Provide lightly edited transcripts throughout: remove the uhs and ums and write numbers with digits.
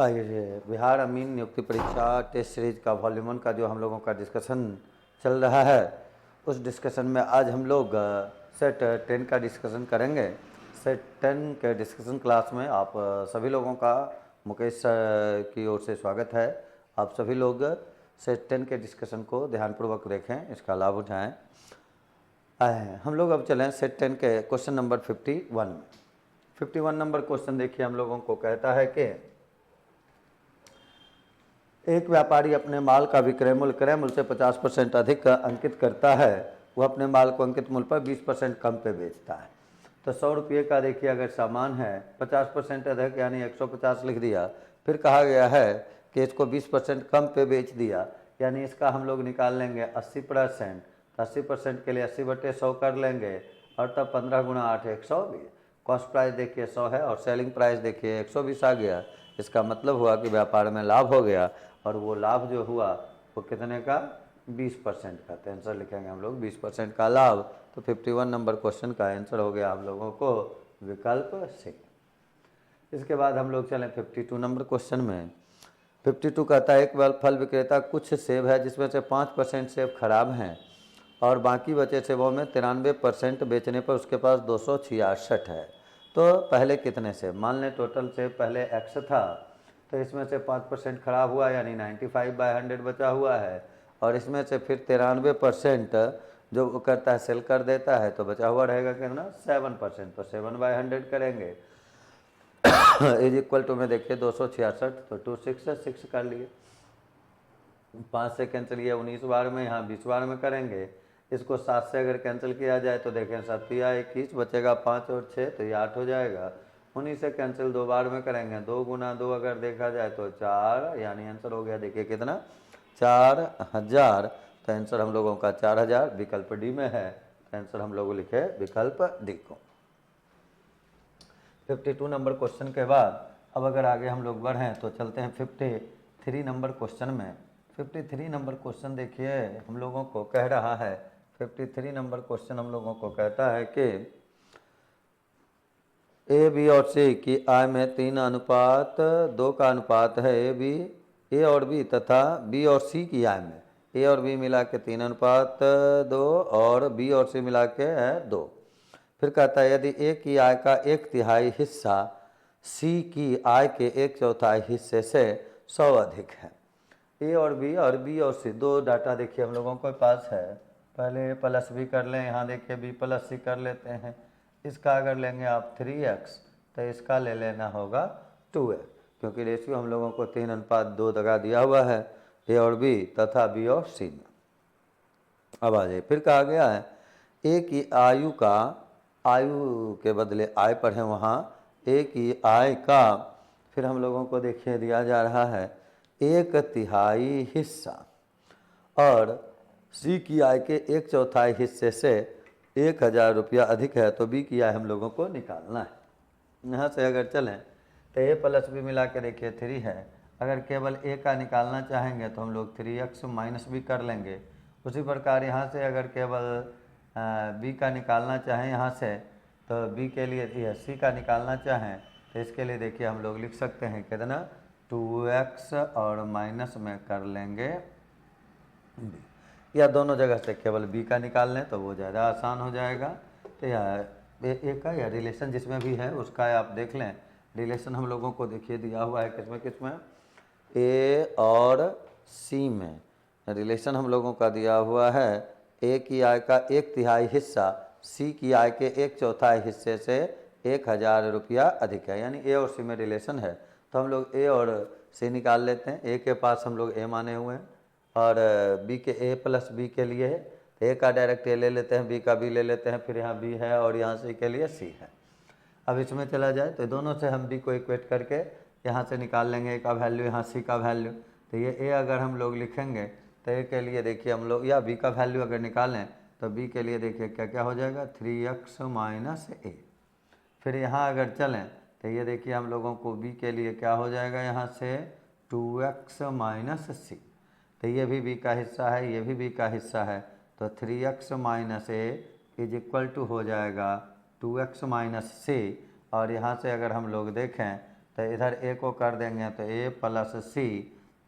ये बिहार अमीन नियुक्ति परीक्षा टेस्ट सीरीज का वॉल्यूम 1 का जो हम लोगों का डिस्कशन चल रहा है, उस डिस्कशन में आज हम लोग सेट 10 का डिस्कशन करेंगे। सेट 10 के डिस्कशन क्लास में आप सभी लोगों का मुकेश सर की ओर से स्वागत है। आप सभी लोग सेट 10 के डिस्कशन को ध्यानपूर्वक देखें, इसका लाभ उठाएँ। हम लोग अब चलें सेट 10 के क्वेश्चन नंबर 51 में। 51 नंबर क्वेश्चन देखिए, हम लोगों को कहता है कि एक व्यापारी अपने माल का विक्रय मूल्य क्रय मूल्य से 50% अधिक अंकित करता है। वह अपने माल को अंकित मूल्य पर 20% कम पे बेचता है। तो 100 रुपये का देखिए अगर सामान है, 50% अधिक यानी 150 लिख दिया। फिर कहा गया है कि इसको 20% कम पे बेच दिया, यानी इसका हम लोग निकाल लेंगे 80%। 80% के लिए 80/100 कर लेंगे और तब 15 गुणा 8 120। कॉस्ट प्राइस देखिए 100 है और सेलिंग प्राइस देखिए 120 आ गया। इसका मतलब हुआ कि व्यापार में लाभ हो गया, और वो लाभ जो हुआ वो कितने का, 20% का। तो आंसर लिखेंगे हम लोग 20% का लाभ। तो 51 नंबर क्वेश्चन का आंसर हो गया हम लोगों को विकल्प सी। इसके बाद हम लोग चलें 52 नंबर क्वेश्चन में। 52 कहता है एक फल विक्रेता कुछ सेब है जिसमें से 5% सेब खराब हैं और बाकी बचे सेबों में 93% बेचने पर उसके पास 266 है। तो पहले कितने सेब, मान लें टोटल सेब पहले x था, तो इसमें से 5% खराब हुआ यानी 95/100 बचा हुआ है, और इसमें से फिर 93% जो वो करता है सेल कर देता है, तो बचा हुआ रहेगा कितना, 7%। तो 7/100 करेंगे इज इक्वल टू में देखिए 266, तो 266 कर लिए। 5 से कैंसिल किया 19 बार में, यहाँ 20 बार में करेंगे। इसको 7 से अगर कैंसिल किया जाए तो देखें 7 या 21 बचेगा, 5 और 6 तो ये 8 हो जाएगा। 19 से कैंसिल 2 बार में करेंगे, 2 गुना 2 अगर देखा जाए तो 4, यानी आंसर हो गया देखिए कितना, 4000। तो आंसर हम लोगों का 4000 विकल्प डी में है। तो आंसर हम लोग लिखे विकल्प डी को। 52 नंबर क्वेश्चन के बाद अब अगर आगे हम लोग बढ़ें तो चलते हैं 53 नंबर क्वेश्चन में। 53 नंबर क्वेश्चन देखिए हम लोगों को कह रहा है, 53 नंबर क्वेश्चन हम लोगों को कहता है कि ए बी और सी की आय में 3:2 का अनुपात है। ए और बी तथा बी और सी की आय में ए और बी मिला के 3:2 और बी और सी मिला के है 2। फिर कहता है यदि ए की आय का 1/3 हिस्सा सी की आय के 1/4 हिस्से से 100 अधिक है। ए और बी और सी दो डाटा देखिए हम लोगों के पास है। पहले ए प्लस बी कर लें, यहाँ देखिए बी प्लस सी कर लेते हैं। इसका अगर लेंगे आप 3x, तो इसका ले लेना होगा 2x, क्योंकि रेशियो हम लोगों को 3:2 लगा दिया हुआ है ए और बी तथा बी और सी में। अब आ जाइए, फिर कहा गया है ए की आयु के बदले आय पढ़ें, वहाँ ए की आय का फिर हम लोगों को देखिए दिया जा रहा है 1/3 हिस्सा, और सी की आय के 1/4 हिस्से से 1000 रुपया अधिक है, तो बी की आय हम लोगों को निकालना है। यहाँ से अगर चलें तो ए प्लस बी मिला के देखिए 3 है। अगर केवल ए का निकालना चाहेंगे तो हम लोग 3x माइनस बी कर लेंगे। उसी प्रकार यहाँ से अगर केवल बी का निकालना चाहें यहाँ से, तो बी के लिए सी का निकालना चाहें तो इसके लिए देखिए हम लोग लिख सकते हैं कितना, 2x और माइनस में कर लेंगे बी, या दोनों जगह से केवल बी का निकाल लें तो वो ज़्यादा आसान हो जाएगा। तो ए का या रिलेशन जिसमें भी है उसका आप देख लें। रिलेशन हम लोगों को देखिए दिया हुआ है किसमें ए और सी में रिलेशन हम लोगों का दिया हुआ है। ए की आय का 1/3 हिस्सा सी की आय के 1/4 हिस्से से 1000 रुपया अधिक है, यानी ए और सी में रिलेशन है। तो हम लोग ए और सी निकाल लेते हैं। ए के पास हम लोग ए माने हुए हैं और बी के ए प्लस बी के लिए है, तो ए का डायरेक्ट ए ले लेते हैं, बी का बी ले लेते हैं, फिर यहाँ बी है और यहाँ सी के लिए सी है। अब इसमें चला जाए तो दोनों से हम बी को इक्वेट करके यहाँ से निकाल लेंगे ए का वैल्यू, यहाँ सी का वैल्यू। तो ये ए अगर हम लोग लिखेंगे तो ए के लिए देखिए हम लोग, या बी का वैल्यू अगर निकालें तो बी के लिए देखिए क्या क्या हो जाएगा, 3x माइनस ए। फिर यहाँ अगर चलें तो ये देखिए हम लोगों को बी के लिए क्या हो जाएगा, यहाँ से 2x माइनस सी। तो ये भी बी का हिस्सा है, ये भी बी का हिस्सा है, तो 3x minus a is equal to हो जाएगा 2x माइनस सी। और यहाँ से अगर हम लोग देखें तो इधर ए को कर देंगे तो A plus C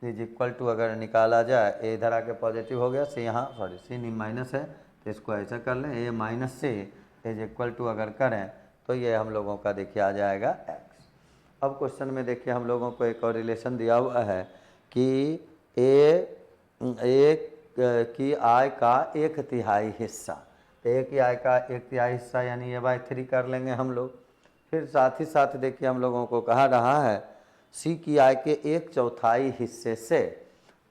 is equal to, अगर निकाला जाए ए इधर आके पॉजिटिव हो गया, सी यहाँ सॉरी सी नहीं माइनस है, तो इसको ऐसा कर लें A minus C is equal to अगर करें तो ये हम लोगों का देखिए आ जाएगा एक्स। अब क्वेश्चन में देखिए हम लोगों को एक और रिलेशन दिया हुआ है कि ए की आय का 1/3 हिस्सा, तो ए की आय का 1/3 हिस्सा यानी ये बाय 3 कर लेंगे हम लोग। फिर साथ ही साथ देखिए हम लोगों को कहा रहा है सी की आय के 1/4 हिस्से से,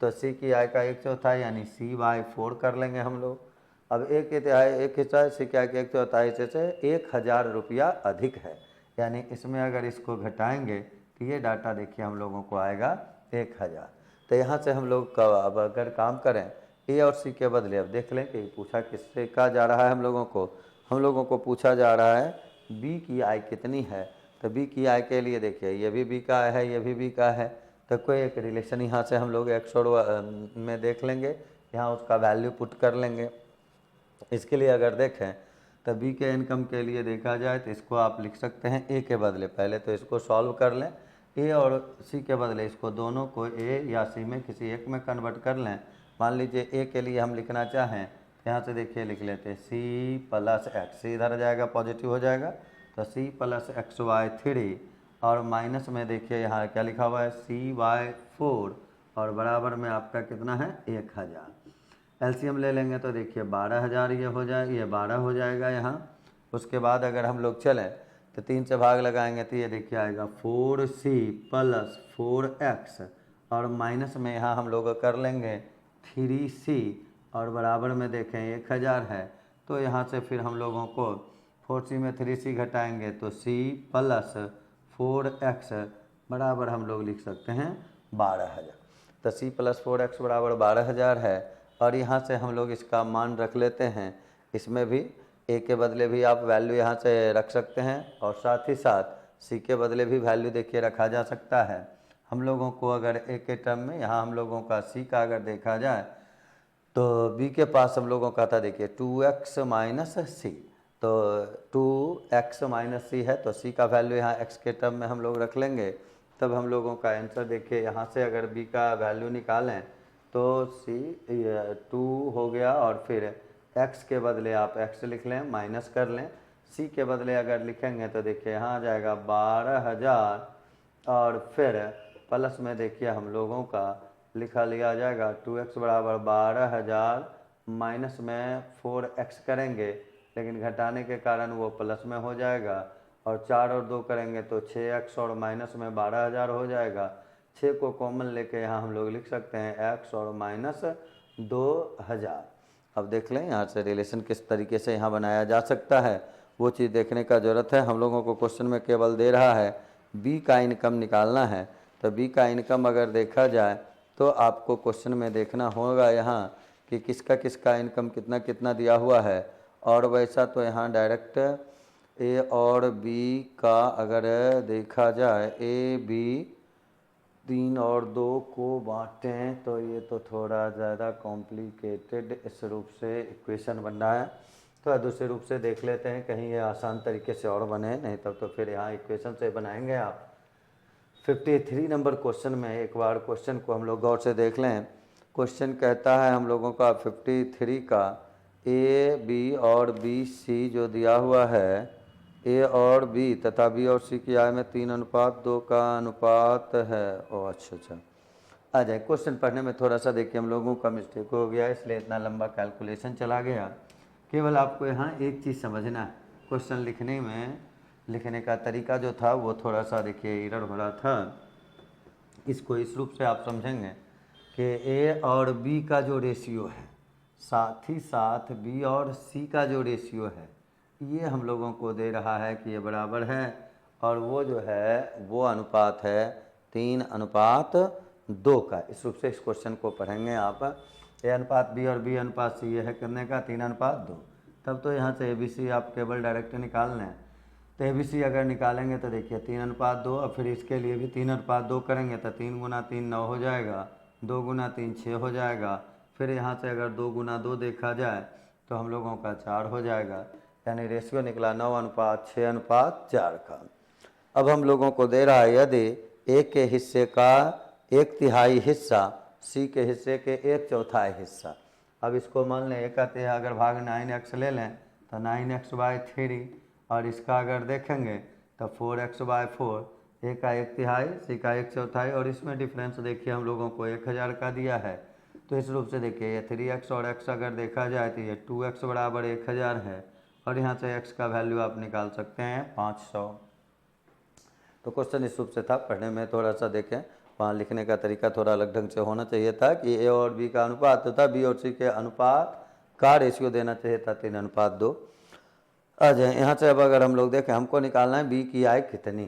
तो सी की आय का 1/4 यानी सी बाय 4 कर लेंगे हम लोग। अब एक हिस्सा सी की आय के 1/4 हिस्से से 1000 रुपया अधिक है, यानी इसमें अगर इसको घटाएंगे तो ये डाटा देखिए हम लोगों को आएगा 1000। तो यहाँ से हम लोग अब अगर काम करें ए और सी के बदले, अब देख लें कि पूछा किससे का जा रहा है, हम लोगों को पूछा जा रहा है बी की आय कितनी है। तो बी की आय के लिए देखिए ये भी बी का है, ये भी बी का है, तो कोई एक रिलेशन यहाँ से हम लोग एक्स और में देख लेंगे, यहाँ उसका वैल्यू पुट कर लेंगे। इसके लिए अगर देखें तो बी के इनकम के लिए देखा जाए तो इसको आप लिख सकते हैं ए के बदले, पहले तो इसको सॉल्व कर लें, ए और सी के बदले इसको दोनों को ए या सी में किसी एक में कन्वर्ट कर लें। मान लीजिए ए के लिए हम लिखना चाहें, यहाँ से देखिए लिख लेते हैं सी प्लस एक्स, सी इधर आ जाएगा पॉजिटिव हो जाएगा, तो सी प्लस एक्स वाई 3 और माइनस में देखिए यहाँ क्या लिखा हुआ है सी वाई 4 और बराबर में आपका कितना है 1000। एलसीएम ले लेंगे तो देखिए 12000 ये हो जाए, ये 12 हो जाएगा यहाँ। उसके बाद अगर हम लोग चलें तो 3 से भाग लगाएंगे तो ये देखिए आएगा 4c प्लस 4x और माइनस में यहाँ हम लोग कर लेंगे 3c और बराबर में देखें 1000 है, तो यहाँ से फिर हम लोगों को 4c में 3c घटाएंगे तो c प्लस 4x बराबर हम लोग लिख सकते हैं 12000। तो c प्लस 4x बराबर 12000 है और यहाँ से हम लोग इसका मान रख लेते हैं, इसमें भी ए के बदले भी आप वैल्यू यहाँ से रख सकते हैं और साथ ही साथ सी के बदले भी वैल्यू देखिए रखा जा सकता है। हम लोगों को अगर ए के टर्म में यहाँ हम लोगों का सी का अगर देखा जाए तो बी के पास हम लोगों का था देखिए 2x माइनस सी, तो 2x माइनस सी है, तो सी का वैल्यू यहाँ x के टर्म में हम लोग रख लेंगे। तब हम लोगों का आंसर देखिए यहाँ से अगर बी का वैल्यू निकालें तो सी 2 हो गया और फिर x के बदले आप x लिख लें माइनस कर लें, c के बदले अगर लिखेंगे तो देखिए यहाँ आ जाएगा 12000 और फिर प्लस में देखिए हम लोगों का लिखा लिया जाएगा 2x बराबर 12000 माइनस में 4x करेंगे, लेकिन घटाने के कारण वो प्लस में हो जाएगा और 4 और 2 करेंगे तो 6x और माइनस में 12000 हो जाएगा। 6 को कॉमन लेके यहाँ हम लोग लिख सकते हैं x और माइनस 2000। अब देख लें यहाँ से रिलेशन किस तरीके से यहाँ बनाया जा सकता है, वो चीज़ देखने का ज़रूरत है। हम लोगों को क्वेश्चन में केवल दे रहा है बी का इनकम निकालना है, तो बी का इनकम अगर देखा जाए तो आपको क्वेश्चन में देखना होगा यहाँ कि किसका किसका इनकम कितना कितना दिया हुआ है, और वैसा तो यहाँ डायरेक्ट ए और बी का अगर देखा जाए ए बी 3 और 2 को बांटें तो ये तो थोड़ा ज़्यादा कॉम्प्लिकेटेड इस रूप से इक्वेशन बन रहा है, तो दूसरे रूप से देख लेते हैं कहीं ये आसान तरीके से और बने, नहीं तब तो फिर यहाँ इक्वेशन से बनाएंगे आप। 53 नंबर क्वेश्चन में एक बार क्वेश्चन को हम लोग गौर से देख लें। क्वेश्चन कहता है हम लोगों का 53 का ए बी और बी सी जो दिया हुआ है, ए और बी तथा बी और सी की आय में 3:2 का अनुपात है। ओ अच्छा आ जाए। क्वेश्चन पढ़ने में थोड़ा सा देखिए हम लोगों का मिस्टेक हो गया, इसलिए इतना लंबा कैलकुलेशन चला गया। केवल आपको यहाँ एक चीज़ समझना है, क्वेश्चन लिखने में लिखने का तरीका जो था वो थोड़ा सा देखिए एरर हो रहा था। इसको इस रूप से आप समझेंगे कि ए और बी का जो रेशियो है, साथ ही साथ बी और सी का जो रेशियो है, ये हम लोगों को दे रहा है कि ये बराबर है, और वो जो है वो अनुपात है 3:2 का। इस रूप से इस क्वेश्चन को पढ़ेंगे आप। ए अनुपात बी और बी अनुपात सी ये है करने का 3:2। तब तो यहाँ से ए बी सी आप केवल डायरेक्ट निकाल लें, तो ए बी सी अगर निकालेंगे तो देखिए 3:2 और फिर इसके लिए भी 3:2 करेंगे तो 3 गुना 3 9 हो जाएगा, 2 गुना 3 6 हो जाएगा, फिर यहाँ से अगर 2 गुना 2 देखा जाए तो हम लोगों का 4 हो जाएगा, यानी रेशियो निकला 9:6:4 का। अब हम लोगों को दे रहा है यदि ए के हिस्से का 1/3 हिस्सा सी के हिस्से के 1/4 हिस्सा। अब इसको मान लें, एक कहते हैं अगर भाग 9x ले लें तो 9x/3, और इसका अगर देखेंगे तो 4x/4, ए का 1/3 सी का 1/4, और इसमें डिफरेंस देखिए हम लोगों को 1000 का दिया है। तो इस रूप से देखिए ये 3x और x अगर देखा जाए तो ये 2x बराबर 1000 है, और यहाँ से x का वैल्यू आप निकाल सकते हैं 500। तो क्वेश्चन इस रूप से था, पढ़ने में थोड़ा सा देखें, वहाँ लिखने का तरीका थोड़ा अलग ढंग से होना चाहिए था कि ए और बी का अनुपात तथा बी और सी के अनुपात का रेशियो देना चाहिए था 3:2। आ जाए यहाँ से। अब अगर हम लोग देखें हमको निकालना है बी की आय कितनी,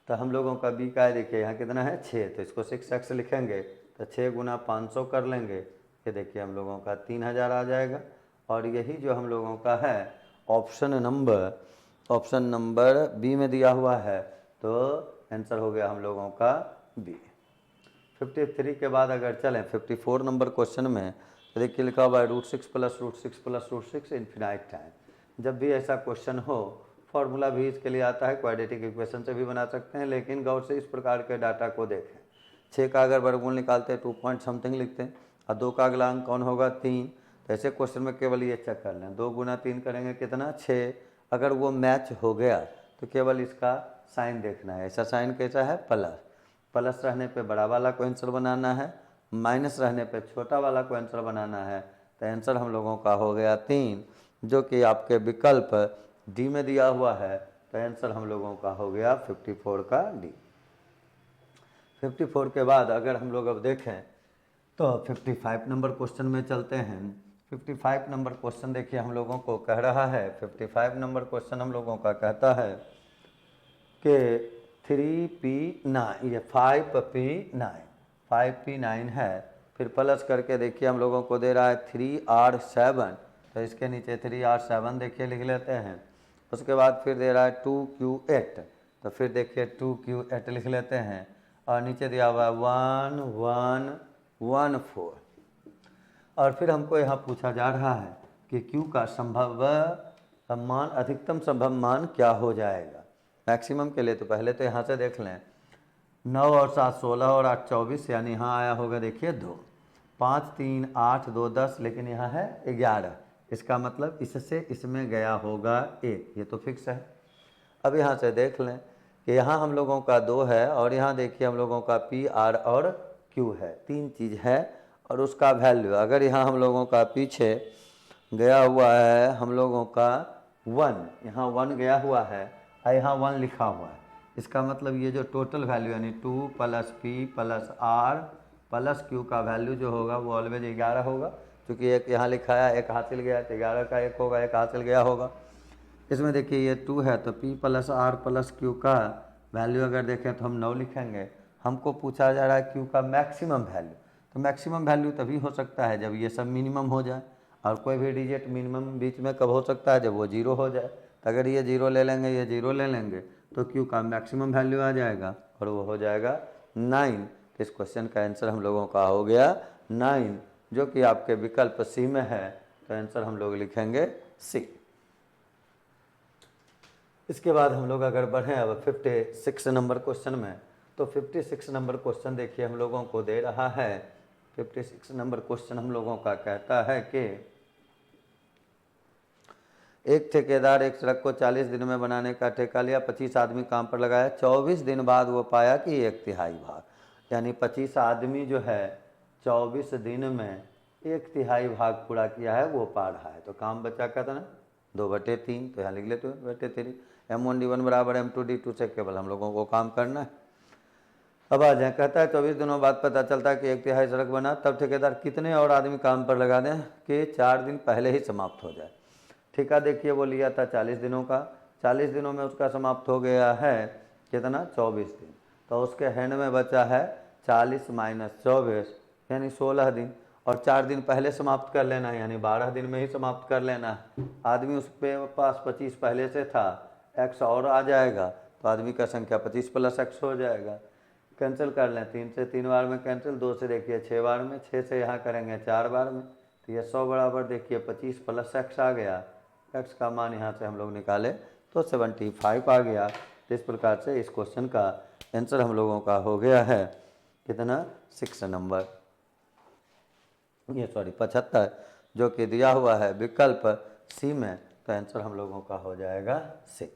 तो हम लोगों का बी का आय देखिए यहाँ कितना है 6, तो इसको 6x लिखेंगे तो 6 गुना 500 कर लेंगे, ये देखिए हम लोगों का 3000 आ जाएगा। और यही जो हम लोगों का है ऑप्शन नंबर बी में दिया हुआ है, तो आंसर हो गया हम लोगों का बी। 53 के बाद अगर चलें 54 नंबर क्वेश्चन में, तो देखिए लिखा हुआ है √6 + √6 + √6 इन्फिनाइट टाइम। जब भी ऐसा क्वेश्चन हो, फॉर्मूला भी इसके लिए आता है, क्वाड्रेटिक इक्वेशन से भी बना सकते हैं, लेकिन गौर से इस प्रकार के डाटा को देखें। 6 का अगर वर्गमूल निकालते हैं 2 पॉइंट समथिंग लिखते हैं, और 2 का अगला अंक कौन होगा 3, तो ऐसे क्वेश्चन में केवल ये चेक कर लें 2 गुना 3 करेंगे कितना 6। अगर वो मैच हो गया तो केवल इसका साइन देखना है, ऐसा साइन कैसा है प्लस रहने पे बड़ा वाला को आंसर बनाना है, माइनस रहने पे छोटा वाला को आंसर बनाना है। तो आंसर हम लोगों का हो गया 3, जो कि आपके विकल्प डी में दिया हुआ है। तो आंसर हम लोगों का हो गया 54 का डी। 54 के बाद अगर हम लोग अब देखें तो 55 नंबर क्वेश्चन में चलते हैं। 55 नंबर क्वेश्चन देखिए हम लोगों को कह रहा है, 55 नंबर क्वेश्चन हम लोगों का कहता है कि 3p9, ये 5p9 है, फिर प्लस करके देखिए हम लोगों को दे रहा है 3r7, तो इसके नीचे 3r7 देखिए लिख लेते हैं। उसके बाद फिर दे रहा है 2q8, तो फिर देखिए 2q8 लिख लेते हैं, और नीचे दिया हुआ है 1114। और फिर हमको यहाँ पूछा जा रहा है कि q का संभव मान, अधिकतम संभव मान क्या हो जाएगा मैक्सिमम के लिए। तो पहले तो यहाँ से देख लें 9 और 7 16 और 8 24, यानी यहाँ आया होगा देखिए 2, 5 3 8 2 10, लेकिन यहाँ है 11, इसका मतलब इससे इसमें गया होगा 1, ये तो फिक्स है। अब यहाँ से देख लें कि यहाँ हम लोगों का 2 है, और यहाँ देखिए हम लोगों का पी आर और क्यू है, 3 चीज़ है, और उसका वैल्यू अगर यहाँ हम लोगों का पीछे गया हुआ है हम लोगों का 1, यहाँ 1 गया हुआ है और यहाँ 1 लिखा हुआ है, इसका मतलब ये जो टोटल वैल्यू यानी 2 + p + r + q का वैल्यू जो होगा वो ऑलवेज 11 होगा, क्योंकि एक यहाँ लिखा है, एक हासिल गया तो 11 का 1 होगा, एक हासिल गया होगा। इसमें देखिए ये 2 है, तो p + r + q का वैल्यू अगर देखें तो हम 9 लिखेंगे। हमको पूछा जा रहा है q का मैक्सिमम वैल्यू, तो मैक्सिमम वैल्यू तभी हो सकता है जब ये सब मिनिमम हो जाए, और कोई भी डिजिट मिनिमम बीच में कब हो सकता है, जब वो 0 हो जाए। तो अगर ये 0 ले लेंगे, ये 0 ले लेंगे, तो q का मैक्सिमम वैल्यू आ जाएगा, और वो हो जाएगा 9। तो इस क्वेश्चन का आंसर हम लोगों का हो गया 9, जो कि आपके विकल्प सी में है। तो आंसर हम लोग लिखेंगे सी। इसके बाद हम लोग अगर बढ़ें अब 56 नंबर क्वेश्चन में, तो 56 नंबर क्वेश्चन देखिए हम लोगों को दे रहा है। 56 नंबर क्वेश्चन हम लोगों का कहता है कि एक ठेकेदार एक सड़क को 40 दिन में बनाने का ठेका लिया, 25 आदमी काम पर लगाया, 24 दिन बाद वो पाया कि 1/3 भाग, यानी 25 आदमी जो है 24 दिन में 1/3 भाग पूरा किया है, वो पा रहा है। तो काम बचा कितना 2/3, तो यहाँ लिख लेते हो 2/3। M1D1 = M2D2 से केवल हम लोगों को काम करना है। अब आ जाए, कहता है 24 दिनों बाद पता चलता है कि 1/3 सड़क बना, तब ठेकेदार कितने और आदमी काम पर लगा दें कि 4 दिन पहले ही समाप्त हो जाए। ठेका देखिए वो लिया था 40 दिनों का, 40 दिनों में उसका समाप्त हो गया है कितना 24 दिन, तो उसके हैंड में बचा है 40 - 24 यानी 16 दिन, और 4 दिन पहले समाप्त कर लेना है, यानी 12 दिन में ही समाप्त कर लेना है। आदमी उस पे पास 25 पहले से था, x और आ जाएगा, तो आदमी का संख्या 25 + x हो जाएगा। कैंसिल कर लें, 3 से 3 बार में कैंसिल, 2 से देखिए 6 बार में, 6 से यहाँ करेंगे 4 बार में, तो ये 100 बराबर देखिए 25 + x आ गया। x का मान यहाँ से हम लोग निकाले तो 75 आ गया। तो इस प्रकार से इस क्वेश्चन का आंसर हम लोगों का हो गया है कितना 6 नंबर, ये सॉरी 75, जो कि दिया हुआ है विकल्प सी में, तो आंसर हम लोगों का हो जाएगा सी।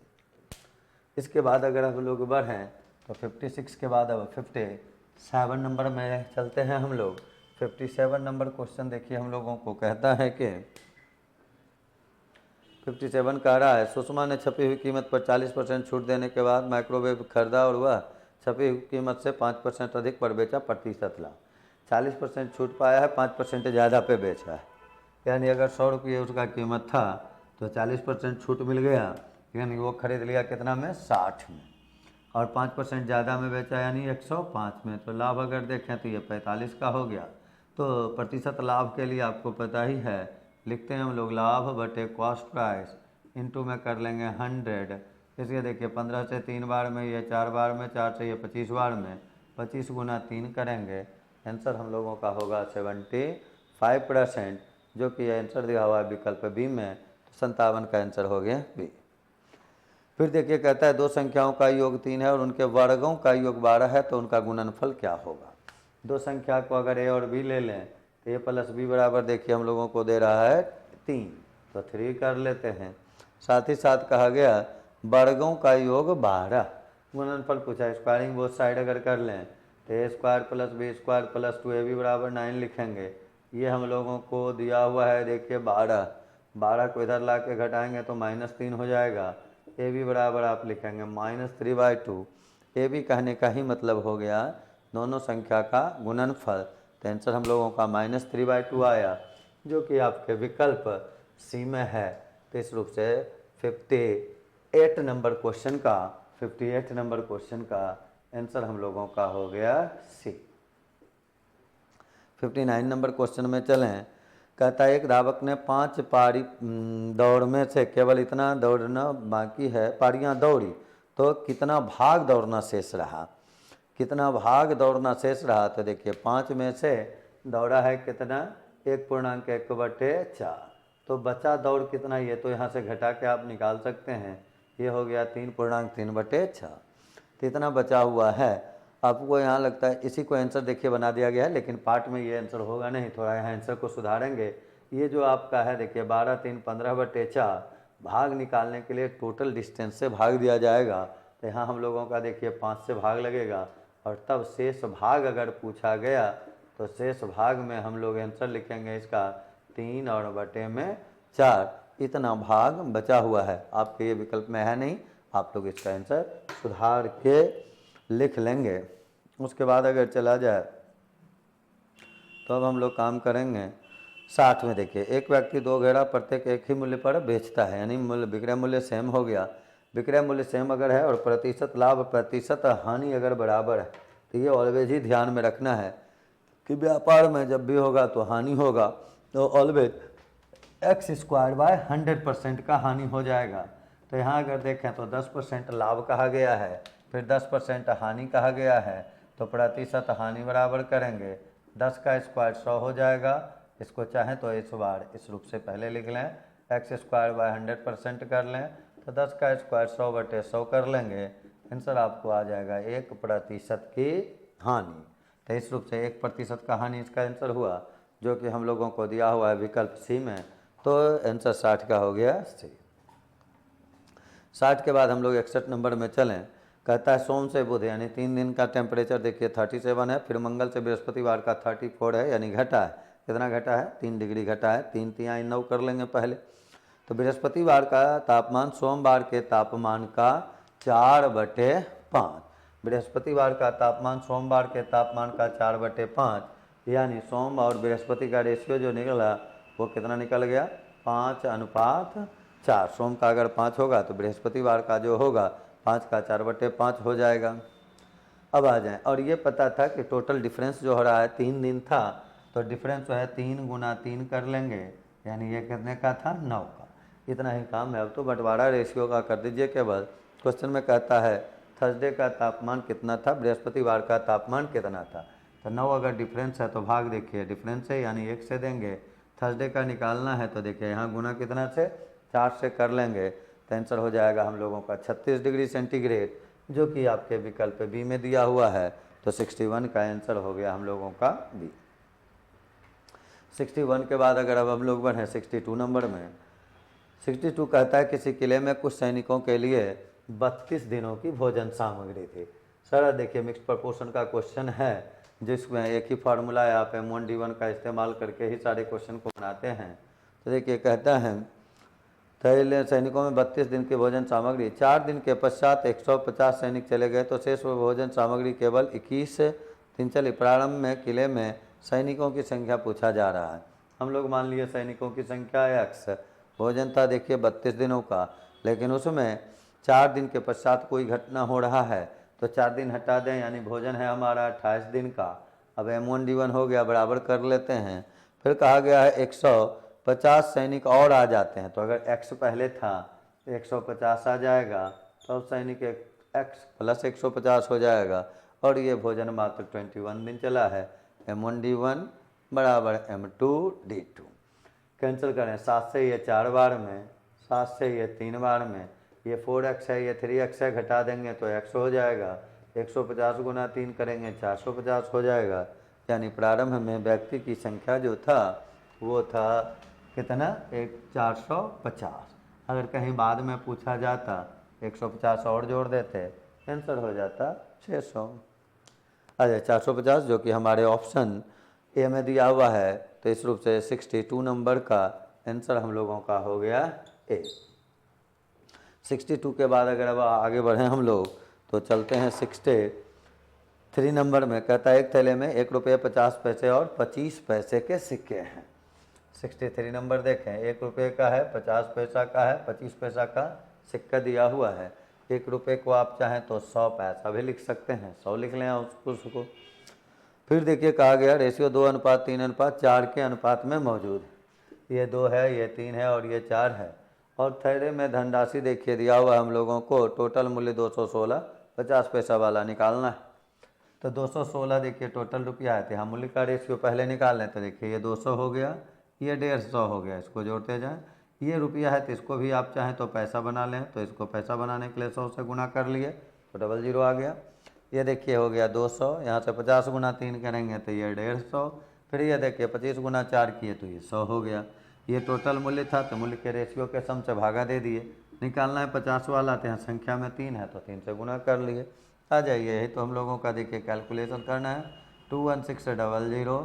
इसके बाद अगर हम लोग बढ़ें तो 56 के बाद अब 57 नंबर में चलते हैं हम लोग। 57 नंबर क्वेश्चन देखिए हम लोगों को कहता है कि 57 कह रहा है सुषमा ने छपी हुई कीमत पर 40% छूट देने के बाद माइक्रोवेव खरीदा और वह छपी हुई कीमत से 5% अधिक पर बेचा, प्रतिशत लाभ। 40% छूट पाया है, 5% ज़्यादा पे बेचा है, यानी अगर 100 रुपये उसका कीमत था तो 40% छूट मिल गया, यानी वो खरीद लिया कितना में 60 में, और 5% ज़्यादा में बेचा यानी 105 में, तो लाभ अगर देखें तो ये 45 का हो गया। तो प्रतिशत लाभ के लिए आपको पता ही है, लिखते हैं हम लोग लाभ बटे कॉस्ट प्राइस इनटू में कर लेंगे 100। इसलिए देखिए 15 से 3 बार में, ये 4 बार में, 4 से ये 25 बार में, 25 गुना 3 करेंगे, आंसर हम लोगों का होगा 75%, जो कि आंसर दिया हुआ है विकल्प बी में, तो 57 का आंसर हो गया बी। फिर देखिए कहता है दो संख्याओं का योग 3 है और उनके वर्गों का योग 12 है, तो उनका गुणनफल क्या होगा। दो संख्या को अगर ए और बी ले लें तो ए प्लस बी बराबर देखिए हम लोगों को दे रहा है 3, तो 3 कर लेते हैं। साथ ही साथ कहा गया वर्गों का योग 12, गुणनफल पूछा, स्क्वायरिंग बोथ साइड अगर कर लें तो A square plus B square plus 2ab बराबर 9 लिखेंगे। ये हम लोगों को दिया हुआ है देखिए 12, 12 को इधर ला के घटाएंगे तो -3 हो जाएगा। ए बी बराबर आप लिखेंगे -3/2। ए बी कहने का ही मतलब हो गया दोनों संख्या का गुणनफल, तो आंसर हम लोगों का -3/2 आया, जो कि आपके विकल्प सी में है। तो इस रूप से 58 नंबर क्वेश्चन का 58 नंबर क्वेश्चन का आंसर हम लोगों का हो गया सी। 59 नंबर क्वेश्चन में चलें, कहता है एक धावक ने 5 पारी दौड़ में से केवल इतना दौड़ना बाकी है, पारियां दौड़ी तो कितना भाग दौड़ना शेष रहा। कितना भाग दौड़ना शेष रहा, तो देखिए 5 में से दौड़ा है कितना 1.1/4, तो बचा दौड़ कितना, ये तो यहाँ से घटा के आप निकाल सकते हैं, ये हो गया 3.3/4, तो इतना बचा हुआ है। आपको यहाँ लगता है इसी को आंसर देखिए बना दिया गया है, लेकिन पार्ट में ये आंसर होगा नहीं, थोड़ा यहाँ आंसर को सुधारेंगे। ये जो आपका है देखिए 12 3 15/4, भाग निकालने के लिए टोटल डिस्टेंस से भाग दिया जाएगा, तो यहाँ हम लोगों का देखिए 5 से भाग लगेगा, और तब शेष भाग अगर पूछा गया तो शेष भाग में हम लोग आंसर लिखेंगे इसका 3 और बटे में 4, इतना भाग बचा हुआ है। आपके ये विकल्प में है नहीं, आप लोग इसका आंसर सुधार के लिख लेंगे। उसके बाद अगर चला जाए तो अब हम लोग काम करेंगे 60 में। देखिए एक व्यक्ति 2 घेरा प्रत्येक एक ही मूल्य पर बेचता है, यानी मूल्य विक्रय मूल्य सेम हो गया। विक्रय मूल्य सेम अगर है और प्रतिशत लाभ प्रतिशत हानि अगर बराबर है, तो ये ऑलवेज ही ध्यान में रखना है कि व्यापार में जब भी होगा तो हानि होगा, तो ऑलवेज x² / 100% का हानि हो जाएगा। तो यहाँ अगर देखें तो 10% लाभ कहा गया है, फिर 10% हानि कहा गया है, तो प्रतिशत हानि बराबर करेंगे 10 का स्क्वायर 100 हो जाएगा। इसको चाहें तो इस बार इस रूप से पहले लिख लें, x² / 100% कर लें, तो 10 का स्क्वायर 100/100 कर लेंगे, आंसर आपको आ जाएगा 1% की हानि। तो इस रूप से 1% का हानि इसका आंसर हुआ, जो कि हम लोगों को दिया हुआ है विकल्प सी में, तो आंसर 60 का हो गया सी। 60 के बाद हम लोग 61 नंबर में चलें, कहता है सोम से बुध यानी 3 दिन का टेम्परेचर देखिए 37 है, फिर मंगल से बृहस्पतिवार का 34 है, यानी घटा है। कितना घटा है, 3 डिग्री घटा है, 3 तिहाई 9 कर लेंगे पहले। तो बृहस्पतिवार का तापमान सोमवार के तापमान का 4/5, बृहस्पतिवार का तापमान सोमवार के तापमान का 4/5, यानी सोम और बृहस्पति का रेशियो जो निकला वो कितना निकल गया 5:4। सोम का अगर 5 होगा तो बृहस्पतिवार का जो होगा 5 का 4/5 हो जाएगा। अब आ जाएं, और ये पता था कि टोटल डिफरेंस जो हो रहा है 3 दिन था, तो डिफरेंस जो है 3 गुना 3 कर लेंगे, यानी ये कितने का था 9 का। इतना ही काम है। अब तो बंटवारा रेशियो का कर दीजिए केवल। क्वेश्चन में कहता है थर्सडे का तापमान कितना था, बृहस्पतिवार का तापमान कितना था, तो 9 अगर डिफरेंस है तो भाग देखिए डिफरेंस है यानी 1 से देंगे। थर्सडे का निकालना है तो देखिए यहाँ गुना कितना से 4 से कर लेंगे, तो आंसर हो जाएगा हम लोगों का 36 डिग्री सेंटीग्रेड, जो कि आपके विकल्प बी में दिया हुआ है। तो 61 का आंसर हो गया हम लोगों का बी। 61 के बाद अगर अब हम लोग बढ़ें 62 नंबर में, 62 कहता है किसी किले में कुछ सैनिकों के लिए 32 दिनों की भोजन सामग्री थी। सर देखिए मिक्स प्रपोर्शन का क्वेश्चन है, जिसमें एक ही फार्मूला है, आप M1D1 का इस्तेमाल करके ही सारे क्वेश्चन को बनाते हैं। तो देखिए कहता है तैले सैनिकों में 32 दिन की भोजन सामग्री, 4 दिन के पश्चात 150 सैनिक चले गए तो शेष भोजन सामग्री केवल 21 दिन चली। प्रारंभ में किले में सैनिकों की संख्या पूछा जा रहा है। हम लोग मान लिए सैनिकों की संख्या x, भोजन था देखिए 32 दिनों का, लेकिन उसमें 4 दिन के पश्चात कोई घटना हो रहा है तो 4 दिन हटा दें, यानी भोजन है हमारा 28 दिन का। अब M1D1 हो गया, बराबर कर लेते हैं। फिर कहा गया है 150 सैनिक और आ जाते हैं, तो अगर x पहले था 150 आ जाएगा, तो अब सैनिक x प्लस 150 हो जाएगा, और ये भोजन मात्र 21 दिन चला है। M1D1 बराबर M2D2 कैंसिल करें, 7 से ये 4 बार में, 7 से ये 3 बार में, ये 4x है, ये 3x है, घटा देंगे तो x हो जाएगा। 150 गुना 3 करेंगे 450 हो जाएगा। यानी प्रारंभ में व्यक्ति की संख्या जो था वो था कितना, 450। अगर कहीं बाद में पूछा जाता 150 और जोड़ देते, आंसर हो जाता 600। अच्छा 450 जो कि हमारे ऑप्शन ए में दिया हुआ है, तो इस रूप से 62 नंबर का आंसर हम लोगों का हो गया ए। 62 के बाद अगर अब आगे बढ़ें हम लोग, तो चलते हैं 63 नंबर में। कहता है एक थैले में 1 रुपये 50 पैसे और 25 पैसे के सिक्के हैं। 63 नंबर देखें, 1 रुपये का है, 50 पैसा का है, 25 पैसा का सिक्का दिया हुआ है। 1 रुपये को आप चाहें तो 100 पैसा भी लिख सकते हैं, 100 लिख लें उसको। फिर देखिए कहा गया रेशियो 2:3:4 के अनुपात में मौजूद है। ये 2 है, ये 3 है और ये 4 है। और थैले में धनराशि देखिए दिया हुआ हम लोगों को, टोटल मूल्य 216, 50 पैसा वाला निकालना है। तो 216 देखिए टोटल रुपया है, तो हम मूल्य का रेशियो पहले निकाल लें। तो देखिए ये 200 हो गया, ये 150 हो गया, इसको जोड़ते जाएं। ये रुपया है तो इसको भी आप चाहें तो पैसा बना लें, तो इसको पैसा बनाने के लिए 100 से गुना कर लिए तो 00 आ गया। ये देखिए हो गया 200, यहाँ से 50 गुना 3 करेंगे तो ये 150। फिर ये देखिए 25 गुना 4 किए तो ये 100 हो गया। ये टोटल मूल्य था, तो मूल्य के रेशियो के सम से भागा दे दिए। निकालना है 50 वाला, तो यहाँ संख्या में 3 है तो 3 से गुना कर लिए। आ जाइए, यही तो हम लोगों का देखिए कैलकुलेशन करना है। 21600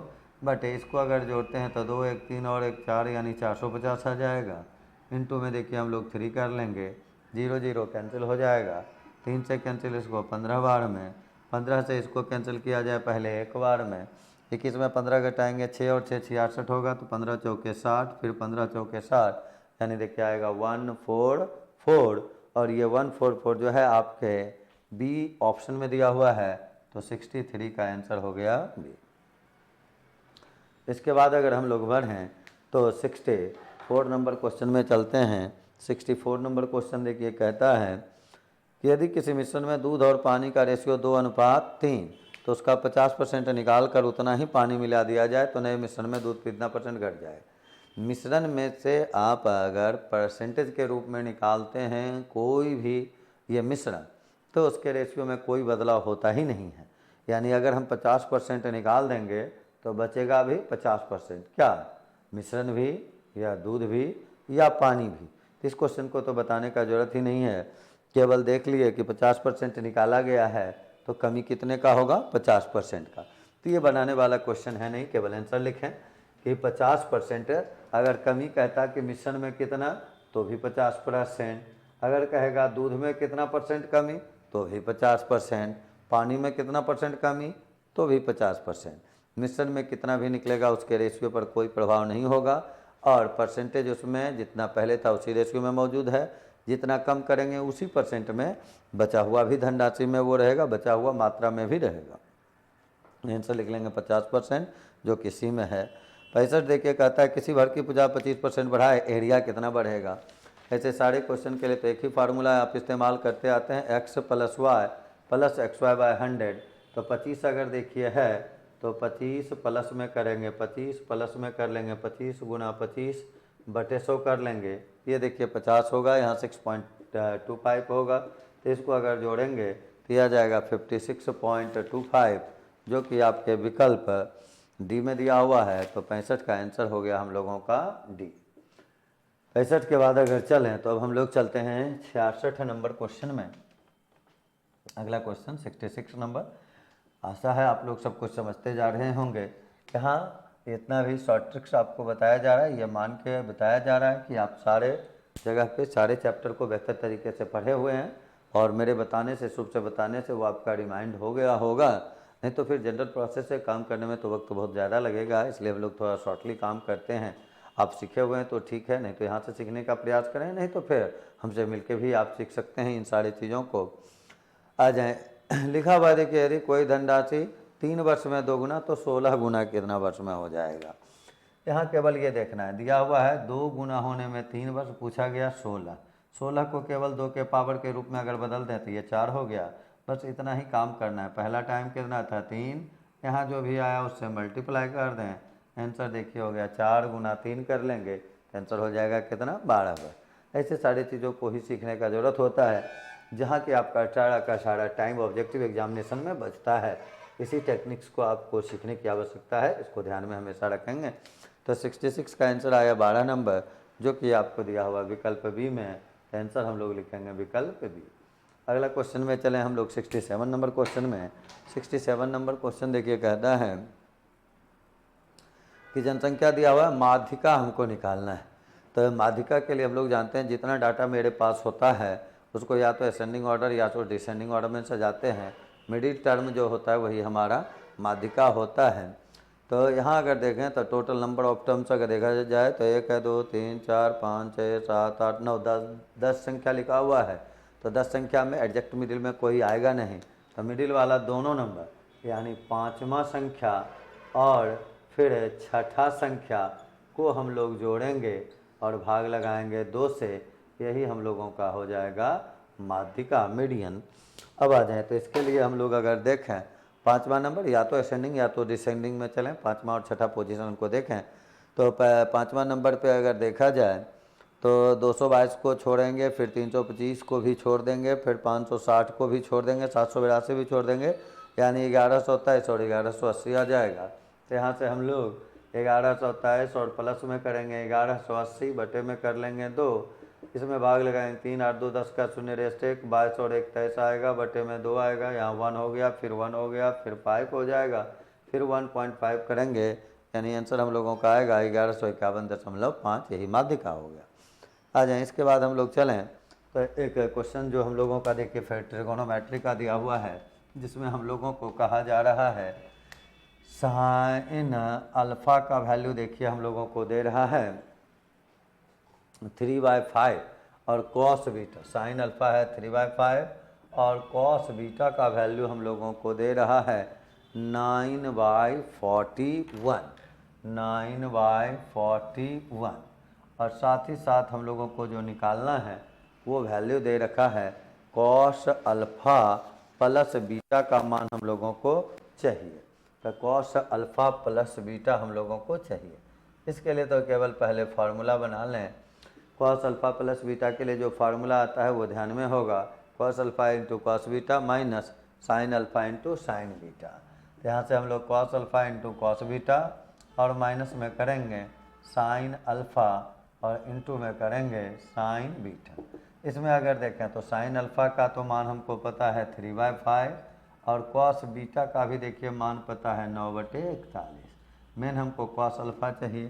बट इसको अगर जोड़ते हैं तो 2 1 3 और 1 4, यानी 450 आ जाएगा। इंटू में देखिए हम लोग 3 कर लेंगे, 0 0 कैंसिल हो जाएगा। 3 से कैंसिल इसको 15 बार में, 15 से इसको कैंसिल किया जाए पहले 1 बार में। 21 में 15 घटाएंगे 6 और 6 66 होगा, तो 15 चौके 60, फिर 15 चौके 60, यानी देखिए आएगा 144। और ये 144 जो है आपके बी ऑप्शन में दिया हुआ है, तो 63 का आंसर हो गया बी। इसके बाद अगर हम लोग बढ़ें तो 64 नंबर क्वेश्चन में चलते हैं। 64 नंबर क्वेश्चन देखिए कहता है कि यदि किसी मिश्रण में दूध और पानी का रेशियो 2:3, तो उसका 50% निकाल कर उतना ही पानी मिला दिया जाए तो नए मिश्रण में दूध कितना % घट जाए। मिश्रण में से आप अगर परसेंटेज के रूप में निकालते हैं कोई भी ये मिश्रण, तो उसके रेशियो में कोई बदलाव होता ही नहीं है। यानी अगर हम 50% निकाल देंगे तो बचेगा भी 50%, क्या मिश्रण भी या दूध भी या पानी भी। इस क्वेश्चन को तो बताने का ज़रूरत ही नहीं है, केवल देख लिए कि 50% निकाला गया है तो कमी कितने का होगा, 50% का। तो ये बनाने वाला क्वेश्चन है नहीं, केवल आंसर लिखें कि 50%। अगर कमी कहता कि मिश्रण में कितना, तो भी 50%। अगर कहेगा दूध में कितना % कमी, तो भी 50%। पानी में कितना % कमी, तो भी 50%। मिश्रण में कितना भी निकलेगा उसके रेशियो पर कोई प्रभाव नहीं होगा, और परसेंटेज उसमें जितना पहले था उसी रेशियो में मौजूद है। जितना कम करेंगे उसी % में बचा हुआ भी धनराशि में वो रहेगा, बचा हुआ मात्रा में भी रहेगा। आंसर लिख लेंगे 50%, जो कि सी में है। 65 देखिए कहता है किसी भर की पूजा 25% बढ़ाए, एरिया कितना बढ़ेगा। ऐसे सारे क्वेश्चन के लिए तो एक ही फार्मूला आप इस्तेमाल करते आते हैं, x + y + xy/100। तो 25 अगर देखिए है तो 25 प्लस में करेंगे 25, प्लस में कर लेंगे 25 गुना 25 बटे 100 कर लेंगे। ये देखिए 50 होगा, यहाँ 56.25 होगा। तो इसको अगर जोड़ेंगे तो यह जाएगा 56.25, जो कि आपके विकल्प डी में दिया हुआ है। तो 65 का आंसर हो गया हम लोगों का डी। 65 के बाद अगर चलें तो अब हम लोग चलते हैं 66 नंबर क्वेश्चन में। अगला क्वेश्चन 66 नंबर। आशा है आप लोग सब कुछ समझते जा रहे होंगे कि हाँ, इतना भी शॉर्ट ट्रिक्स आपको बताया जा रहा है, ये मान के बताया जा रहा है कि आप सारे जगह पे सारे चैप्टर को बेहतर तरीके से पढ़े हुए हैं, और मेरे बताने से, शुभ से बताने से वो आपका रिमाइंड हो गया होगा। नहीं तो फिर जनरल प्रोसेस से काम करने में तो वक्त बहुत ज़्यादा लगेगा, इसलिए हम लोग थोड़ा शॉर्टली काम करते हैं। आप सीखे हुए हैं तो ठीक है, नहीं तो यहाँ से सीखने का प्रयास करें, नहीं तो फिर हमसे मिलके भी आप सीख सकते हैं इन सारी चीज़ों को। आ जाए लिखा हुआ देखिए, यदि कोई धनराशि 3 वर्ष में 2 गुना तो 16 गुना कितना वर्ष में हो जाएगा। यहाँ केवल ये देखना है, दिया हुआ है 2 गुना होने में 3 वर्ष, पूछा गया 16। 16 को केवल 2 के पावर के रूप में अगर बदल दें तो ये 4 हो गया। बस इतना ही काम करना है। पहला टाइम कितना था 3, यहाँ जो भी आया उससे मल्टीप्लाई कर दें। आंसर देखिए हो गया 4 गुना 3 कर लेंगे, आंसर हो जाएगा कितना 12 वर्ष। ऐसे सारी चीज़ों को ही सीखने का ज़रूरत होता है, जहाँ कि आपका सारा का सारा टाइम ऑब्जेक्टिव एग्जामिनेशन में बचता है। इसी टेक्निक्स को आपको सीखने की आवश्यकता है, इसको ध्यान में हमेशा रखेंगे। तो 66 का आंसर आया 12 नंबर, जो कि आपको दिया हुआ विकल्प बी में। आंसर हम लोग लिखेंगे विकल्प बी। अगला क्वेश्चन में चलें हम लोग 67 नंबर क्वेश्चन में। 67 नंबर क्वेश्चन देखिए, कहता है कि जनसंख्या दिया हुआ है, माध्यिका हमको निकालना है। तो माध्यिका के लिए हम लोग जानते हैं जितना डाटा मेरे पास होता है उसको या तो असेंडिंग ऑर्डर या तो डिसेंडिंग ऑर्डर में सजाते हैं। मिडिल टर्म जो होता है वही हमारा माध्यिका होता है। तो यहाँ अगर देखें तो टोटल नंबर ऑफ टर्म्स अगर देखा जाए तो 1 है, 2 3 4 5 6 7 8 9 10 संख्या लिखा हुआ है। तो 10 संख्या में एग्जैक्ट मिडिल में कोई आएगा नहीं, तो मिडिल वाला दोनों नंबर यानी 5वां संख्या और फिर 6ठा संख्या को हम लोग जोड़ेंगे और भाग लगाएंगे 2 से, यही हम लोगों का हो जाएगा माध्यिका, मीडियन। अब आ जाए तो इसके लिए हम लोग अगर देखें 5वां नंबर या तो असेंडिंग या तो डिसेंडिंग में चलें, 5वां और 6ठा पोजीशन को देखें तो 5वां नंबर पे अगर देखा जाए तो 222 को छोड़ेंगे, फिर 325 को भी छोड़ देंगे, फिर 560 को भी छोड़ देंगे, 782 भी छोड़ देंगे, यानी 1123 और 1180 आ जाएगा। तो यहाँ से हम लोग 1127 और प्लस में करेंगे 1180 बटे में कर लेंगे 2, इसमें भाग लगाएंगे 3 8 2 10 का 0 रेस्ट 1, 22 और 1 23 आएगा, बटे में 2 आएगा, यहाँ 1 हो गया, फिर 1 हो गया, फिर 5 हो जाएगा, फिर 1.5 करेंगे, यानी आंसर हम लोगों का आएगा 1151.5, यही माध्यिका हो गया। आ जाए इसके बाद हम लोग चलें तो एक क्वेश्चन जो हम लोगों का देखिए फिर ट्रिगोनोमेट्री का दिया हुआ है, जिसमें हम लोगों को कहा जा रहा है साइन अल्फ़ा का वैल्यू देखिए हम लोगों को दे रहा है 3/5 और कॉस बीटा। साइन अल्फ़ा है 3/5 और कॉस बीटा का वैल्यू हम लोगों को दे रहा है 9/41, 9/41। और साथ ही साथ हम लोगों को जो निकालना है वो वैल्यू दे रखा है कॉस अल्फ़ा प्लस बीटा का मान हम लोगों को चाहिए। तो कॉस अल्फ़ा प्लस बीटा हम लोगों को चाहिए। इसके लिए तो केवल पहले फार्मूला बना लें। कॉस अल्फ़ा प्लस बीटा के लिए जो फार्मूला आता है वो ध्यान में होगा, cos alpha into cos beta minus sine alpha into sine beta. तो यहाँ से हम लोग cos alpha into cos beta और माइनस में करेंगे साइन अल्फ़ा और इंटू में करेंगे साइन बीटा। इसमें अगर देखें तो साइन अल्फ़ा का तो मान हमको पता है 3/5 और कॉस बीटा का भी देखिए मान पता है 9/41। मेन हमको कॉस अल्फ़ा चाहिए।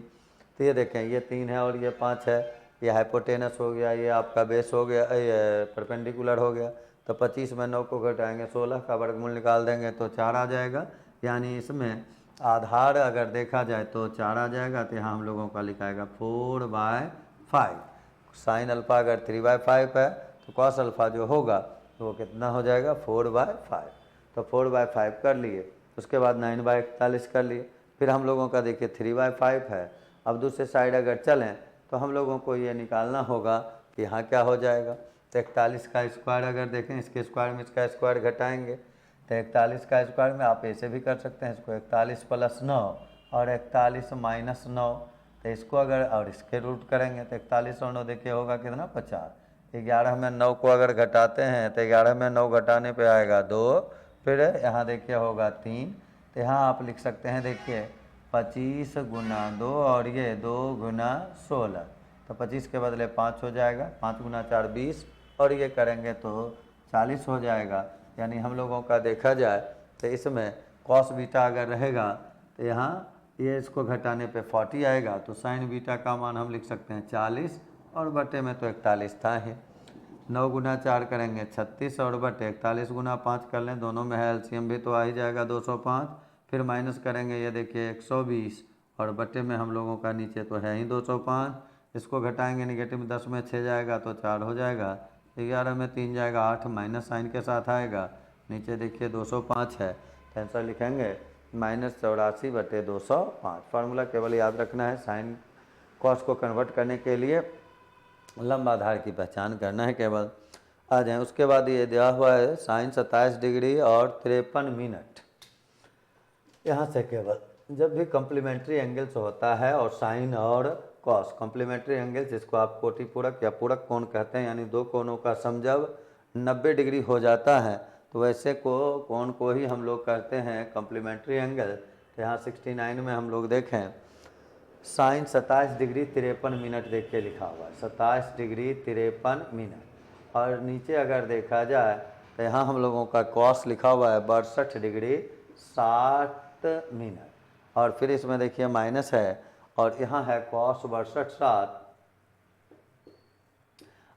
तो ये देखें ये 3 है और ये 5 है, ये हाइपोटेनस हो गया, ये आपका बेस हो गया, ये परपेंडिकुलर हो गया। तो 25 में 9 को घटाएंगे, 16 का वर्गमूल निकाल देंगे तो 4 आ जाएगा, यानी इसमें आधार अगर देखा जाए तो 4 आ जाएगा। तो यहाँ हम लोगों का लिखाएगा 4/5। साइन अल्फ़ा अगर 3/5 है तो कॉस अल्फ़ा जो होगा तो वो कितना हो जाएगा 4/5। तो 4/5 कर लिए, उसके बाद 9/41 कर लिए, फिर हम लोगों का देखिए 3/5 है। अब दूसरे साइड अगर चलें तो हम लोगों को ये निकालना होगा कि यहाँ क्या हो जाएगा। तो 41 का स्क्वायर अगर देखें, इसके स्क्वायर में इसका स्क्वायर घटाएंगे तो 41 का स्क्वायर में आप ऐसे भी कर सकते हैं, इसको 41 + 9 और 41 - 9। तो इसको अगर और इसके रूट करेंगे तो 41 और 9 देखिए होगा कितना 50, 11 में 9 को अगर घटाते हैं तो 11 में 9 घटाने पे आएगा 2, फिर यहाँ देखिए होगा 3। तो यहाँ आप लिख सकते हैं, देखिए 25 गुना 2 और ये 2 गुना 16, तो 25 के बदले 5 हो जाएगा, 5 गुना 4 20, और ये करेंगे तो 40 हो जाएगा। यानी हम लोगों का देखा जाए तो इसमें कॉस बीटा अगर रहेगा तो यहाँ ये इसको घटाने पे 40 आएगा, तो साइन बीटा का मान हम लिख सकते हैं 40, और बटे में तो 41 था ही। 9 गुना 4 करेंगे 36, और बटे 41 गुना 5 कर लें, दोनों में है एलसीएम भी तो आ ही जाएगा 205। फिर माइनस करेंगे, ये देखिए 120, और बटे में हम लोगों का नीचे तो है ही 205। इसको घटाएंगे, निगेटिव 10 में 6 जाएगा तो 4 हो जाएगा, 11 में 3 जाएगा 8, माइनस साइन के साथ आएगा, नीचे देखिए 205 है, तो आंसर लिखेंगे -84/205। फार्मूला केवल याद रखना है, साइन कॉस को कन्वर्ट करने के लिए लंब आधार की पहचान करना है केवल। आ जाए उसके बाद ये दिया हुआ है साइन 27 डिग्री और 53 मिनट। यहाँ से केवल जब भी कॉम्प्लीमेंट्री एंगल्स होता है और साइन और कॉस, कॉम्प्लीमेंट्री एंगल्स जिसको आप कोटि पूरक या पूरक कोण कहते हैं, यानी दो कोणों का सम जब 90 डिग्री हो जाता है तो वैसे कोण को ही हम लोग कहते हैं कॉम्प्लीमेंट्री एंगल। तो यहाँ 69 में हम लोग देखें साइन 27 डिग्री 53 मिनट देख के लिखा हुआ है, 27 डिग्री 53 मिनट। और नीचे अगर देखा जाए तो यहाँ हम लोगों का कॉस लिखा हुआ है 62 डिग्री 60 मिनट, और फिर इसमें देखिए माइनस है, और यहाँ है कॉस 62/7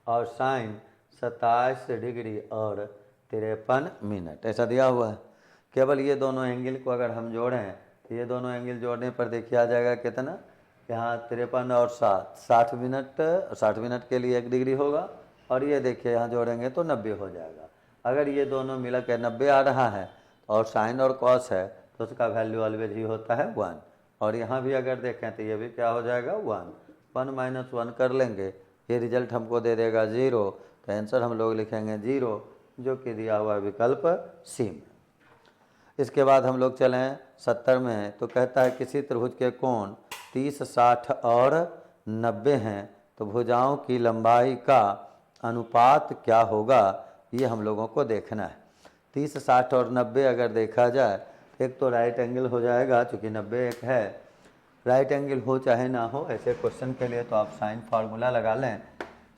और साइन 27 डिग्री और 53 मिनट, ऐसा दिया हुआ है। केवल ये दोनों एंगल को अगर हम जोड़ें तो ये दोनों एंगल जोड़ने पर देखिए आ जाएगा कितना, यहाँ 53 और 60 मिनट, 60 मिनट के लिए 1 डिग्री होगा, और ये देखिए यहाँ जोड़ेंगे तो 90 हो जाएगा। अगर ये दोनों मिला के 90 आ रहा है और साइन और कॉस है तो उसका वैल्यू ऑलवेज ही होता है 1, और यहाँ भी अगर देखें तो ये भी क्या हो जाएगा 1, 1 - 1 कर लेंगे, ये रिजल्ट हमको दे देगा 0, तो आंसर हम लोग लिखेंगे 0, जो कि दिया हुआ विकल्प सी में। इसके बाद हम लोग चलें 70 में, तो कहता है किसी त्रिभुज के कोण 30, 60 और 90 हैं, तो भुजाओं की लंबाई का अनुपात क्या होगा, ये हम लोगों को देखना है। 30, 60 और 90 अगर देखा जाए, एक तो राइट एंगल हो जाएगा, चूँकि 90 एक है, राइट एंगल हो चाहे ना हो, ऐसे क्वेश्चन के लिए तो आप साइन फार्मूला लगा लें।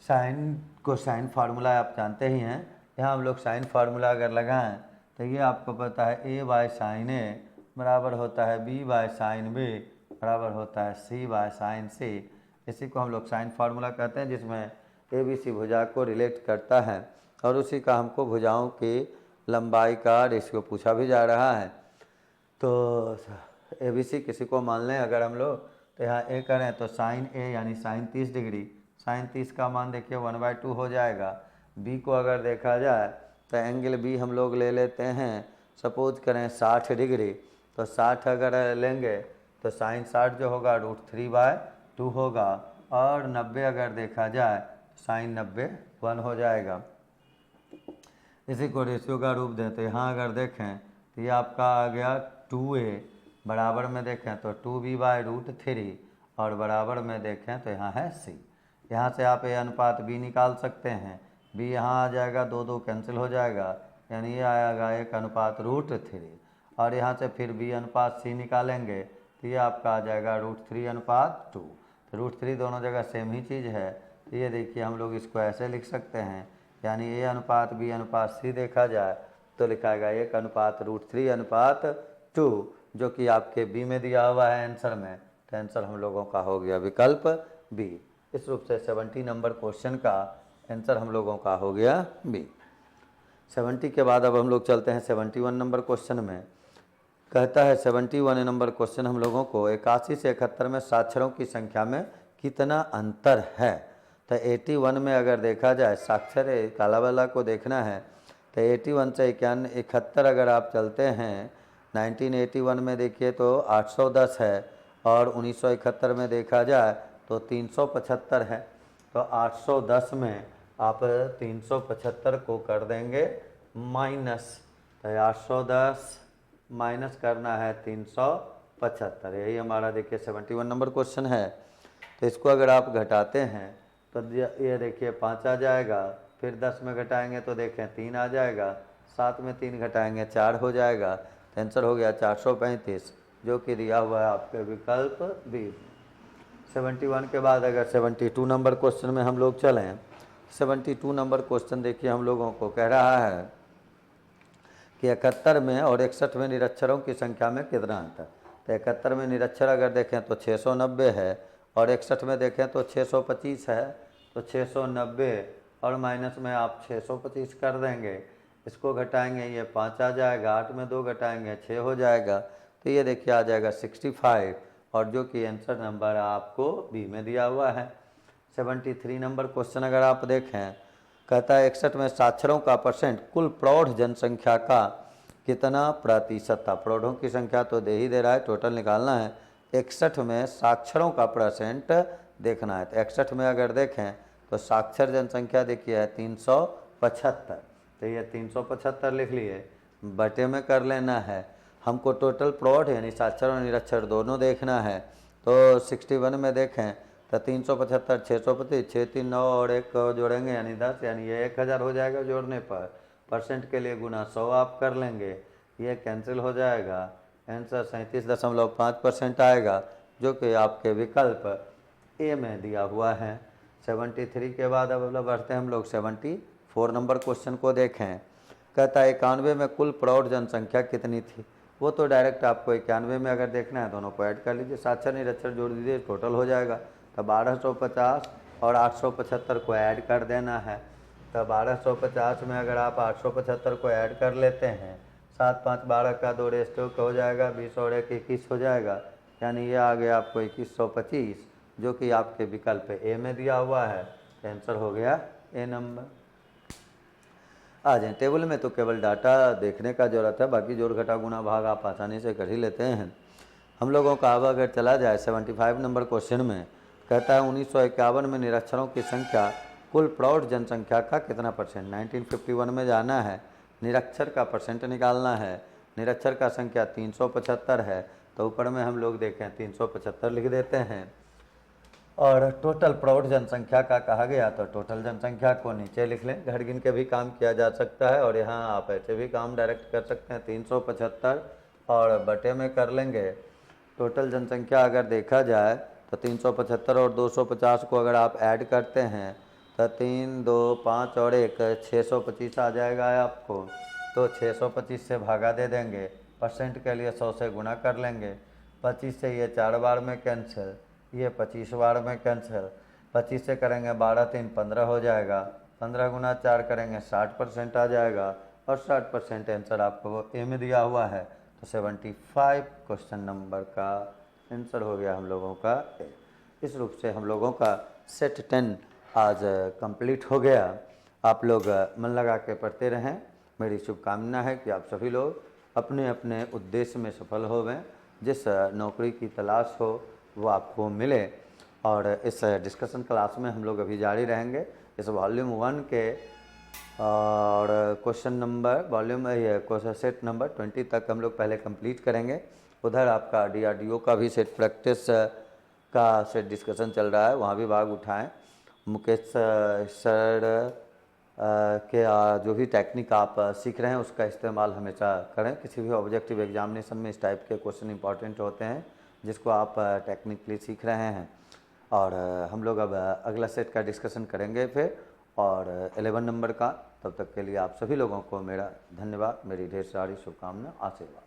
साइन फार्मूला आप जानते ही हैं, यहाँ हम लोग साइन फार्मूला अगर लगाएं तो ये आपको पता है A/sin A बराबर होता है B/sin B बराबर होता है C/sin C। इसी को हम लोग साइन फार्मूला कहते हैं, जिसमें ABC भुजा को रिलेट करता है, और उसी का हमको भुजाओं की लंबाई का रेशियो पूछा भी जा रहा है। तो ABC किसी को मान लें अगर हम लोग, तो यहाँ A करें तो साइन A यानी साइन 30 डिग्री, साइन 30 का मान देखिए 1/2 हो जाएगा। B को अगर देखा जाए तो एंगल B हम लोग ले लेते हैं, सपोज करें 60 डिग्री, तो 60 अगर लेंगे तो साइन 60 जो होगा √3/2 होगा, और 90 अगर देखा जाए तो साइन 90 1 हो जाएगा। इसी को रेशियो का रूप दें तो यहाँ अगर देखें तो ये आपका आ गया 2A, बराबर में देखें तो 2B/√3, और बराबर में देखें तो यहाँ है C। यहाँ से आप A अनुपात B निकाल सकते हैं, B यहाँ आ जाएगा, 2 कैंसिल हो जाएगा, यानी ये आएगा 1/√3, और यहाँ से फिर B अनुपात C निकालेंगे तो ये आपका आ जाएगा √3/2। तो √3 दोनों जगह सेम ही चीज़ है, तो ये देखिए हम लोग इसको ऐसे लिख सकते हैं, यानी A अनुपात B अनुपात C देखा जाए तो लिखाएगा 1/√3/2, जो कि आपके B में दिया हुआ है आंसर में। तो आंसर हम लोगों का हो गया विकल्प B। इस रूप से 70 नंबर क्वेश्चन का आंसर हम लोगों का हो गया B। 70 के बाद अब हम लोग चलते हैं 71 नंबर क्वेश्चन में। कहता है 71 नंबर क्वेश्चन हम लोगों को 81 से 71 में साक्षरों की संख्या में कितना अंतर है। तो 81 में अगर देखा जाए साक्षर काला वाला को देखना है, तो 81 से 71 अगर आप चलते हैं, 1981 में देखिए तो 810 है, और 1971 में देखा जाए तो 375 है। तो 810 में आप 375 को कर देंगे माइनस, तो 810 माइनस करना है 375, यही हमारा देखिए 71 नंबर क्वेश्चन है। तो इसको अगर आप घटाते हैं तो ये देखिए 5 आ जाएगा, फिर 10 में घटाएंगे तो देखें 3 आ जाएगा, 7 में 3 घटाएंगे 4 हो जाएगा। तो आंसर हो गया 435, जो कि दिया हुआ है आपके विकल्प बी। 71 के बाद अगर 72 नंबर क्वेश्चन में हम लोग चलें, 72 नंबर क्वेश्चन देखिए हम लोगों को कह रहा है कि 71 में और 61 में निरक्षरों की संख्या में कितना अंतर। तो 71 में निरक्षर अगर देखें तो 690 है, और 61 में देखें तो 625 है। तो 690 और माइनस में आप 625 कर देंगे, इसको घटाएंगे ये 5 आ जाएगा, 8 में 2 घटाएंगे 6 हो जाएगा। तो ये देखिए आ जाएगा 65, और जो कि आंसर नंबर आपको बी में दिया हुआ है। 73 नंबर क्वेश्चन अगर आप देखें, कहता है 61 में साक्षरों का परसेंट कुल प्रौढ़ जनसंख्या का कितना प्रतिशत था। प्रौढ़ों की संख्या तो दे ही दे रहा है, टोटल निकालना है। 61 में साक्षरों का परसेंट देखना है। तो 61 में अगर देखें तो साक्षर जनसंख्या देखिए है 375, तो ये 375 लिख लिए, बटे में कर लेना है। हमको टोटल प्रौढ़ यानी साक्षर और निरक्षर दोनों देखना है। तो 61 में देखें तो 375, 625, 6 3 9 और 1 जोड़ेंगे यानी 10, यानी ये 1000 हो जाएगा जोड़ने पर। परसेंट के लिए गुना 100 आप कर लेंगे, ये कैंसिल हो जाएगा। आंसर 37.5% आएगा, जो कि आपके विकल्प ए में दिया हुआ है। 73 के बाद अब बढ़ते हैं हम लोग 74 नंबर क्वेश्चन को देखें। कहता है 91 में कुल प्रौढ़ जनसंख्या कितनी थी। वो तो डायरेक्ट आपको 91 में अगर देखना है दोनों को ऐड कर लीजिए, साक्षर निरक्षर जोड़ दीजिए, टोटल हो जाएगा। तो 1250 और 875 को ऐड कर देना है। तो 1250 में अगर आप 875 को ऐड कर लेते हैं, 7 5 12 का 2 रेस्टो हो जाएगा, 20 और 1 21 हो जाएगा, यानी ये आ गया आपको 2125, जो कि आपके विकल्प ए में दिया हुआ है। आंसर हो गया ए नंबर। आ जाए टेबल में, तो केवल डाटा देखने का जरूरत है, बाकी जोड़ घटा गुना भाग आप आसानी से कर ही लेते हैं। हम लोगों का अब अगर चला जाए 75 नंबर क्वेश्चन में, कहता है 1951 में निरक्षरों की संख्या कुल प्रौढ़ जनसंख्या का कितना परसेंट। 1951 में जाना है, निरक्षर का परसेंट निकालना है। निरक्षर का संख्या 375 है, तो ऊपर में हम लोग देखें 375 लिख देते हैं। और टोटल प्रौढ़ जनसंख्या का कहा गया, तो टोटल जनसंख्या को नीचे लिख लें, घर गिन के भी काम किया जा सकता है, और यहाँ आप ऐसे भी काम डायरेक्ट कर सकते हैं। 375 और बटे में कर लेंगे। टोटल जनसंख्या अगर देखा जाए तो 375 और 250 को अगर आप ऐड करते हैं तो 3 2 5 और 1 625 आ जाएगा आपको। तो 625 से भागा दे देंगे, परसेंट के लिए 100 से गुना कर लेंगे। 25 से ये 4 बार में कैंसिल, ये 25 बार में कैंसिल। 25 से करेंगे 12 3 15 हो जाएगा, 15 गुना 4 करेंगे 60% आ जाएगा, और 60% आंसर आपको ए में दिया हुआ है। तो 75 क्वेश्चन नंबर का आंसर हो गया हम लोगों का ए। इस रूप से हम लोगों का सेट 10 आज कंप्लीट हो गया। आप लोग मन लगा के पढ़ते रहें। मेरी शुभकामना है कि आप सभी लोग अपने अपने उद्देश्य में सफल होवें, जिस नौकरी की तलाश हो वो आपको मिले। और इस डिस्कशन क्लास में हम लोग अभी जारी रहेंगे। इस वॉल्यूम 1 के और क्वेश्चन नंबर वॉल्यूम ये क्वेश्चन सेट नंबर 20 तक हम लोग पहले कंप्लीट करेंगे। उधर आपका DRDO का भी सेट प्रैक्टिस का सेट डिस्कशन चल रहा है, वहाँ भी भाग उठाएं। मुकेश सर के जो भी टेक्निक आप सीख रहे हैं उसका इस्तेमाल हमेशा करें। किसी भी ऑब्जेक्टिव एग्जामिनेशन में इस टाइप के क्वेश्चन इंपॉर्टेंट होते हैं जिसको आप टेक्निकली सीख रहे हैं। और हम लोग अब अगला सेट का डिस्कशन करेंगे फिर, और 11 नंबर का। तब तक के लिए आप सभी लोगों को मेरा धन्यवाद, मेरी ढेर सारी शुभकामना, आशीर्वाद।